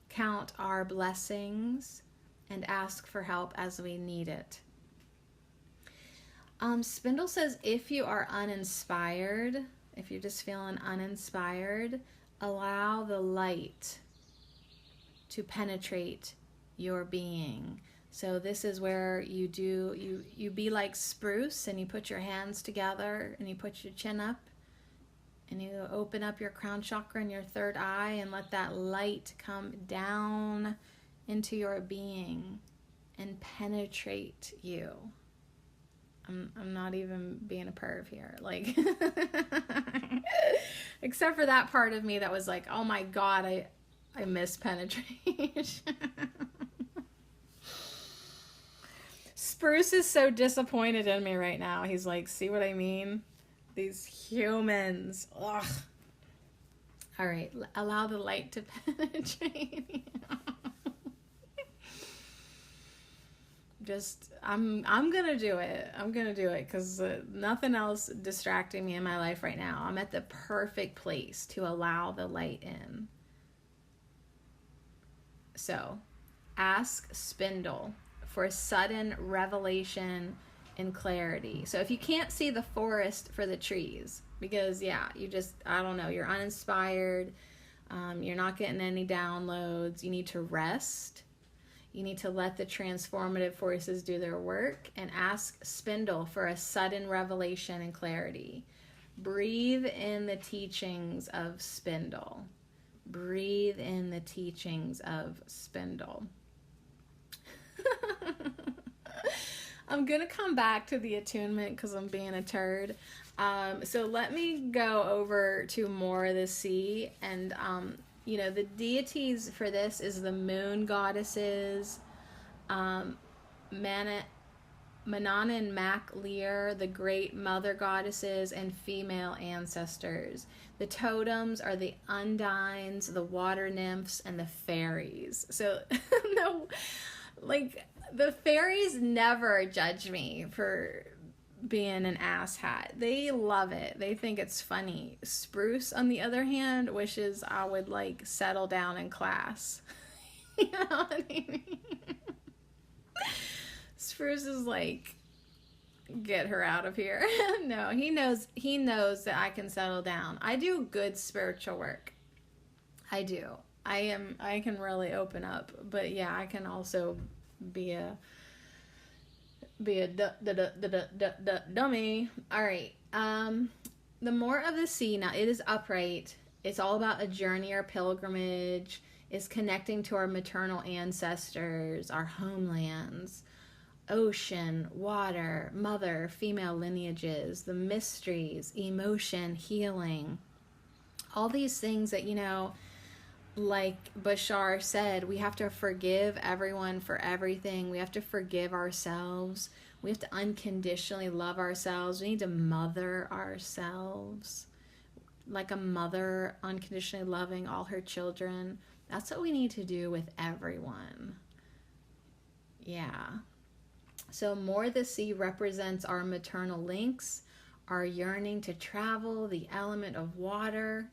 count our blessings, and ask for help as we need it. Spindle says if you are uninspired, if you're just feeling uninspired, allow the light to penetrate your being. So this is where you be like spruce, and you put your hands together and you put your chin up and you open up your crown chakra and your third eye and let that light come down into your being and penetrate you. I'm not even being a perv here, like except for that part of me that was like, oh my God, I miss penetration. Spruce is so disappointed in me right now. He's like, see what I mean? These humans. Ugh. All right, allow the light to penetrate. I'm gonna do it. I'm gonna do it because nothing else distracting me in my life right now. I'm at the perfect place to allow the light in. So, ask Spindle for sudden revelation and clarity. So if you can't see the forest for the trees, because I don't know, you're uninspired, you're not getting any downloads, you need to rest. You need to let the transformative forces do their work and ask Spindle for a sudden revelation and clarity. Breathe in the teachings of Spindle. Breathe in the teachings of Spindle. I'm going to come back to the attunement because I'm being a turd. So let me go over to more of the sea. And, the deities for this is the moon goddesses, Manana and Mac Lear, the great mother goddesses, and female ancestors. The totems are the undines, the water nymphs, and the fairies. So, no, like, the fairies never judge me for being an asshat. They love it. They think it's funny. Spruce, on the other hand, wishes I would, like, settle down in class. You know what I mean? Spruce is like, get her out of here. No, he knows that I can settle down. I do good spiritual work. I do. I can really open up, but yeah, I can also be a dummy. All right. The more of the sea, now it is upright. It's all about a journey or pilgrimage. It's connecting to our maternal ancestors, our homelands, ocean, water, mother, female lineages, the mysteries, emotion, healing. All these things that, like Bashar said, we have to forgive everyone for everything. We have to forgive ourselves. We have to unconditionally love ourselves. We need to mother ourselves like a mother unconditionally loving all her children. That's what we need to do with everyone. Yeah. So more the sea represents our maternal links, our yearning to travel, the element of water.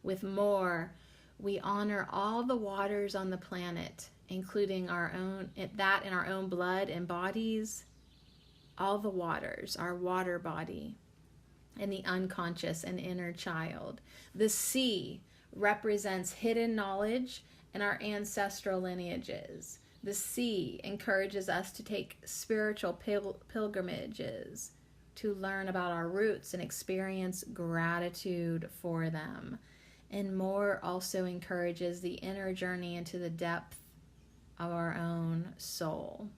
With more, we honor all the waters on the planet, including our own blood and bodies, all the waters, our water body, and the unconscious and inner child. The sea represents hidden knowledge and our ancestral lineages. The sea encourages us to take spiritual pilgrimages, to learn about our roots and experience gratitude for them. And more also encourages the inner journey into the depth of our own soul.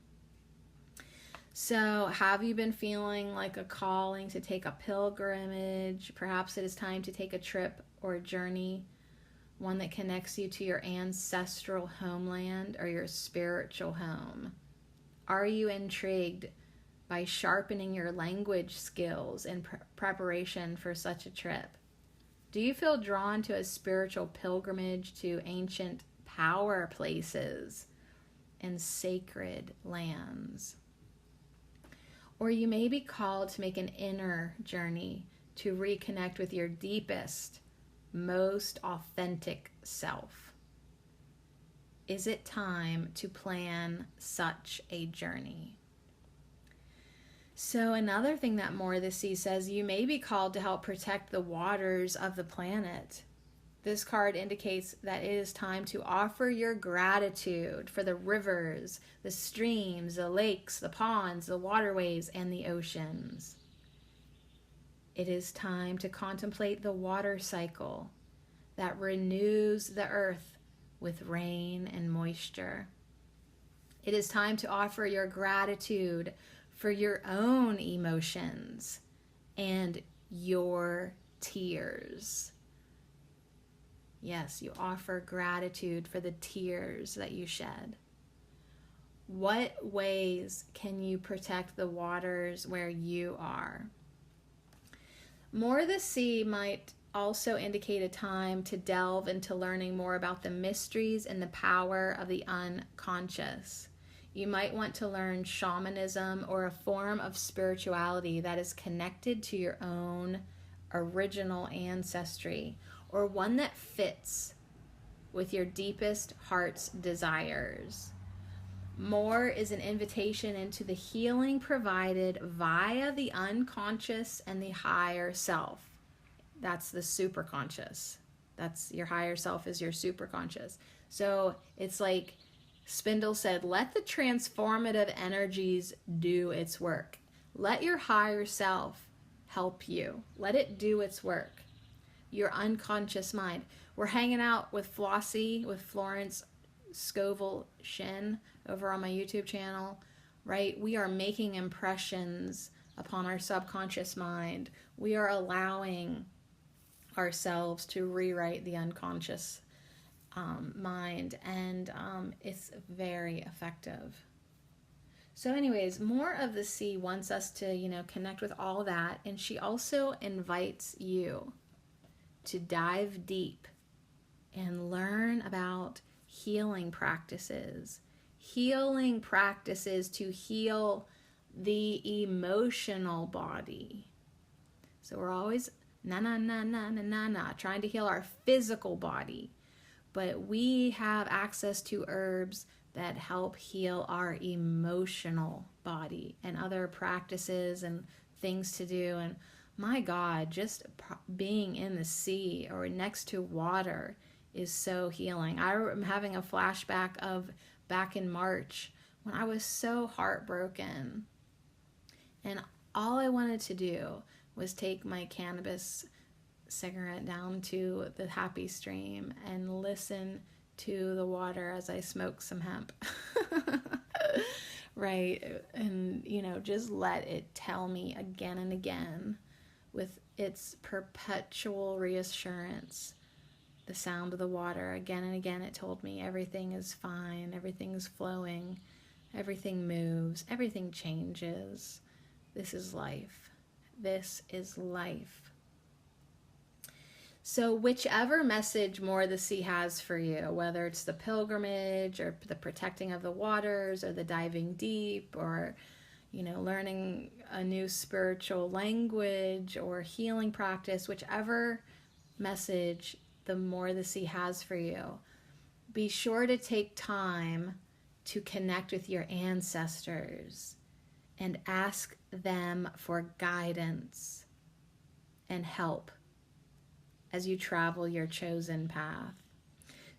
So, have you been feeling like a calling to take a pilgrimage? Perhaps it is time to take a trip or a journey, one that connects you to your ancestral homeland or your spiritual home. Are you intrigued by sharpening your language skills in preparation for such a trip? Do you feel drawn to a spiritual pilgrimage to ancient power places and sacred lands? Or you may be called to make an inner journey to reconnect with your deepest, most authentic self. Is it time to plan such a journey? So another thing that More of the Sea says, you may be called to help protect the waters of the planet. This card indicates that it is time to offer your gratitude for the rivers, the streams, the lakes, the ponds, the waterways, and the oceans. It is time to contemplate the water cycle that renews the earth with rain and moisture. It is time to offer your gratitude for your own emotions and your tears. Yes, you offer gratitude for the tears that you shed. What ways can you protect the waters where you are? More of the Sea might also indicate a time to delve into learning more about the mysteries and the power of the unconscious. You might want to learn shamanism or a form of spirituality that is connected to your own original ancestry, or one that fits with your deepest heart's desires. More is an invitation into the healing provided via the unconscious and the higher self. That's the superconscious. That's your higher self is your superconscious. So it's like Spindle said, let the transformative energies do its work. Let your higher self help you. Let it do its work. Your unconscious mind. We're hanging out with Flossie, with Florence Scovel Shin over on my YouTube channel, right? We are making impressions upon our subconscious mind. We are allowing ourselves to rewrite the unconscious mind, and it's very effective. So anyways, more of the sea wants us to, connect with all that, and she also invites you to dive deep and learn about healing practices to heal the emotional body. So we're always trying to heal our physical body, but we have access to herbs that help heal our emotional body and other practices and things to do. And my God, just being in the sea or next to water is so healing. I'm having a flashback of back in March when I was so heartbroken, and all I wanted to do was take my cannabis cigarette down to the happy stream and listen to the water as I smoke some hemp. Right? And, just let it tell me again and again with its perpetual reassurance, the sound of the water. Again and again it told me everything is fine, everything is flowing, everything moves, everything changes. This is life. This is life. So whichever message more the sea has for you, whether it's the pilgrimage or the protecting of the waters or the diving deep or, learning a new spiritual language or healing practice, whichever message the more the sea has for you, be sure to take time to connect with your ancestors and ask them for guidance and help as you travel your chosen path.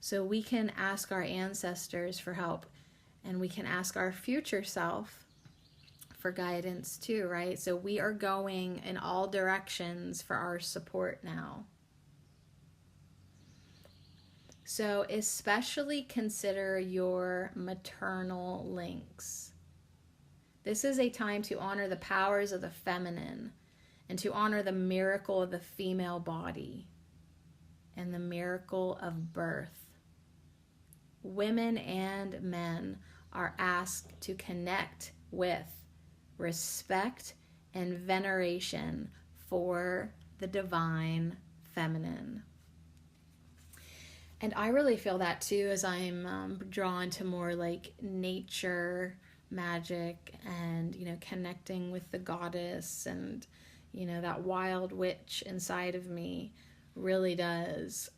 So we can ask our ancestors for help, and we can ask our future self for guidance too, right? So we are going in all directions for our support now. So especially consider your maternal links. This is a time to honor the powers of the feminine and to honor the miracle of the female body and the miracle of birth. Women and men are asked to connect with respect and veneration for the divine feminine. And I really feel that too as I'm drawn to more like nature magic and, connecting with the goddess and, that wild witch inside of me really does,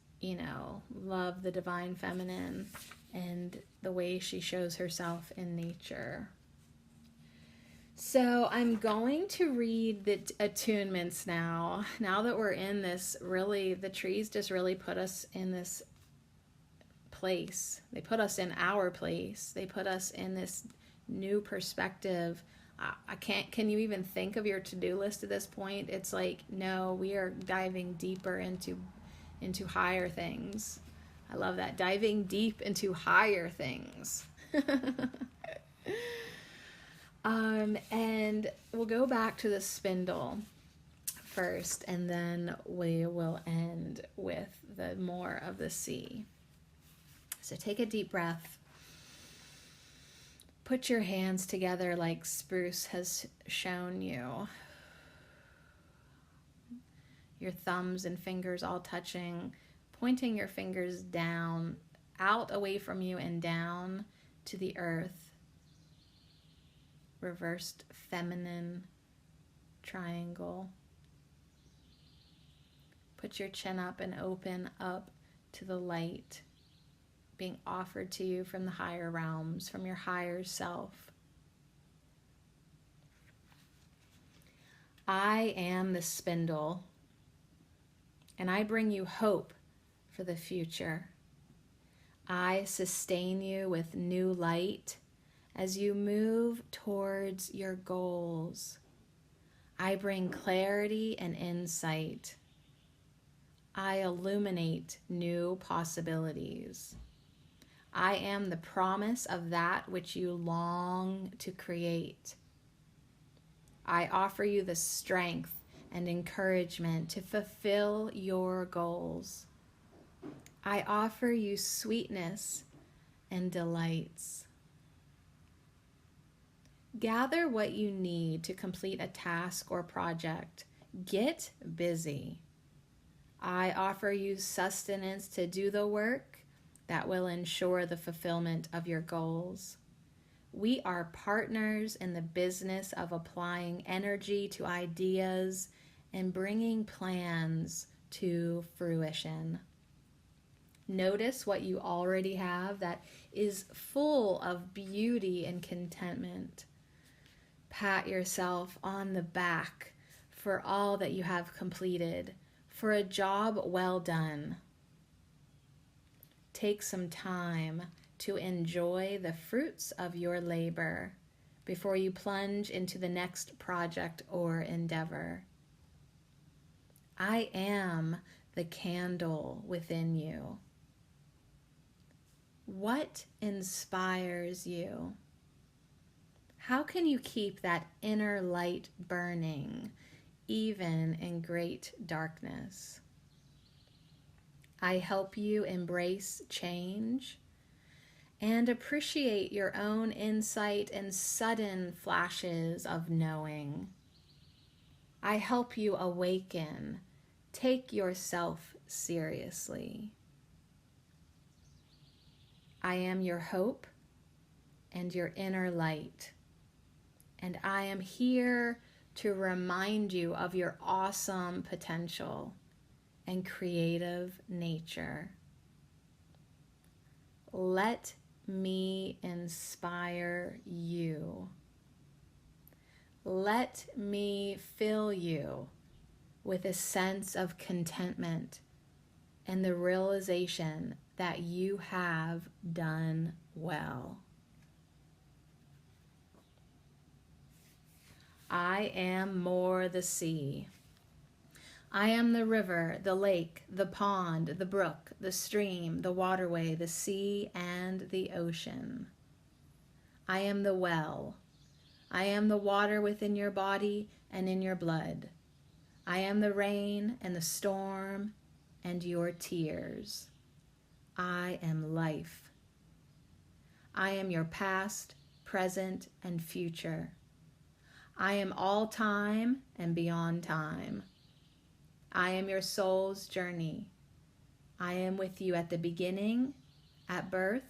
love the divine feminine and the way she shows herself in nature. So I'm going to read the attunements now. Now that we're in this, really, the trees just really put us in this place. They put us in our place. They put us in this new perspective. Can you even think of your to-do list at this point? It's like, no, we are diving deeper into higher things. I love that. Diving deep into higher things. And we'll go back to the spindle first, and then we will end with the more of the sea. So take a deep breath. Put your hands together like Spruce has shown you. Your thumbs and fingers all touching, pointing your fingers down, out away from you and down to the earth. Reversed feminine triangle. Put your chin up and open up to the light being offered to you from the higher realms, from your higher self. I am the spindle, and I bring you hope for the future. I sustain you with new light as you move towards your goals. I bring clarity and insight. I illuminate new possibilities. I am the promise of that which you long to create. I offer you the strength and encouragement to fulfill your goals. I offer you sweetness and delights. Gather what you need to complete a task or project. Get busy. I offer you sustenance to do the work that will ensure the fulfillment of your goals. We are partners in the business of applying energy to ideas and bringing plans to fruition. Notice what you already have that is full of beauty and contentment. Pat yourself on the back for all that you have completed, for a job well done. Take some time to enjoy the fruits of your labor before you plunge into the next project or endeavor. I am the candle within you. What inspires you? How can you keep that inner light burning, even in great darkness? I help you embrace change and appreciate your own insight and sudden flashes of knowing. I help you awaken. Take yourself seriously. I am your hope and your inner light, and I am here to remind you of your awesome potential and creative nature. Let me inspire you. Let me fill you with a sense of contentment and the realization that you have done well. I am more the sea. I am the river, the lake, the pond, the brook, the stream, the waterway, the sea, and the ocean. I am the well. I am the water within your body and in your blood. I am the rain and the storm and your tears. I am life. I am your past, present, and future. I am all time and beyond time. I am your soul's journey. I am with you at the beginning, at birth,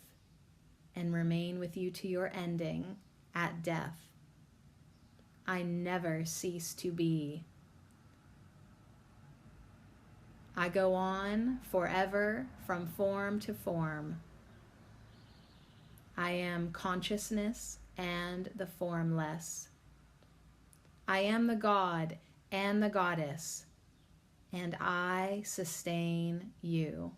and remain with you to your ending, at death. I never cease to be. I go on forever from form to form. I am consciousness and the formless. I am the God and the goddess, and I sustain you.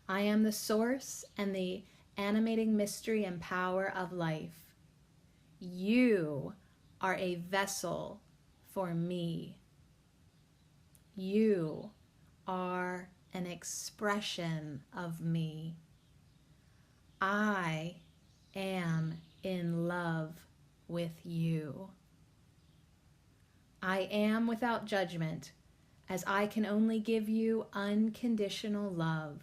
I am the source and the animating mystery and power of life. You are a vessel for me. You are an expression of me. I am in love with you. I am without judgment, as I can only give you unconditional love.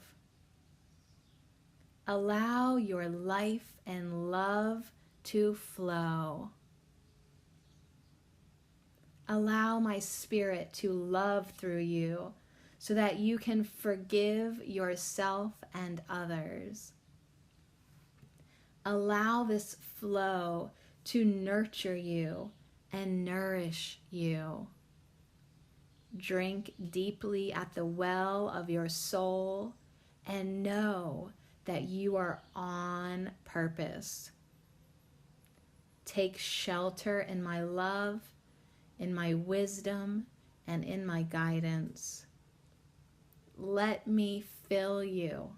Allow your life and love to flow. Allow my spirit to love through you so that you can forgive yourself and others. Allow this flow to nurture you and nourish you. Drink deeply at the well of your soul and know that you are on purpose. Take shelter in my love, in my wisdom, and in my guidance. Let me fill you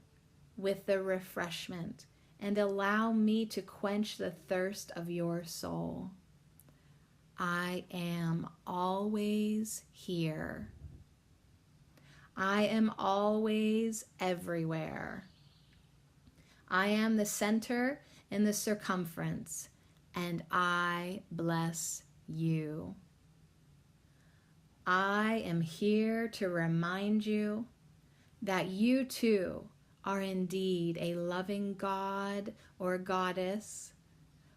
with the refreshment and allow me to quench the thirst of your soul. I am always here. I am always everywhere. I am the center and the circumference, and I bless you. I am here to remind you that you too are indeed a loving God or goddess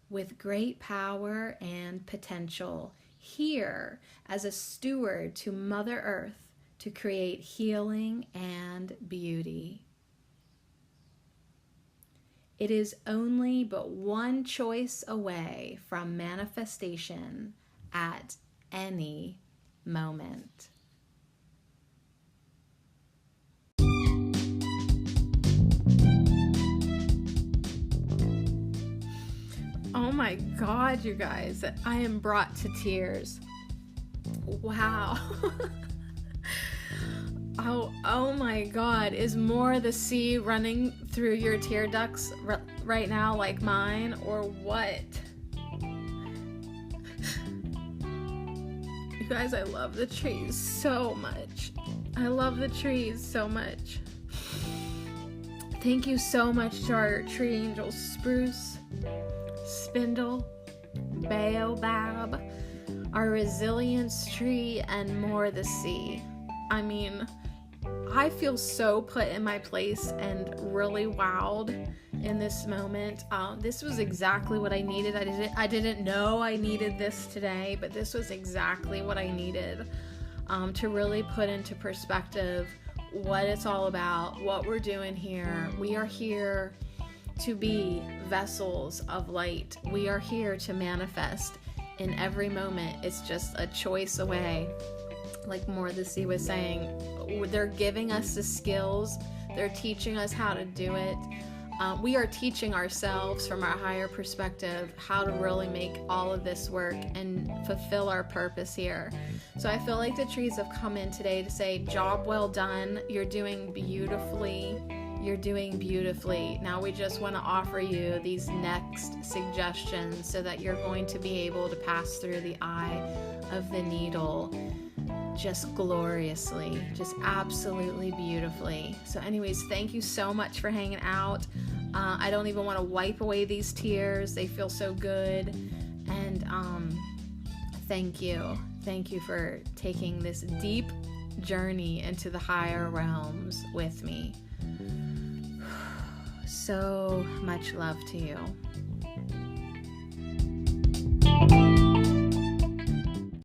with great power and potential, here as a steward to Mother Earth to create healing and beauty. It is only but one choice away from manifestation at any moment. Oh my God, you guys, I am brought to tears. Wow. Oh my God, is more the sea running through your tear ducts right now like mine, or what? You guys, I love the trees so much. I love the trees so much. Thank you so much to our tree angels, Spruce, Spindle, Baobab, our resilience tree, and more the sea. I mean, I feel so put in my place and really wowed in this moment. This was exactly what I needed. I didn't know I needed this today, but this was exactly what I needed to really put into perspective what it's all about, what we're doing here. We are here to be vessels of light. We are here to manifest in every moment. It's just a choice away. Like More the Sea was saying, they're giving us the skills. They're teaching us how to do it. We are teaching ourselves from our higher perspective how to really make all of this work and fulfill our purpose here. So I feel like the trees have come in today to say, job well done. You're doing beautifully. You're doing beautifully. Now we just want to offer you these next suggestions so that you're going to be able to pass through the eye of the needle just gloriously, just absolutely beautifully. So anyways, thank you so much for hanging out. I don't even want to wipe away these tears. They feel so good. And thank you. Thank you for taking this deep journey into the higher realms with me. So much love to you.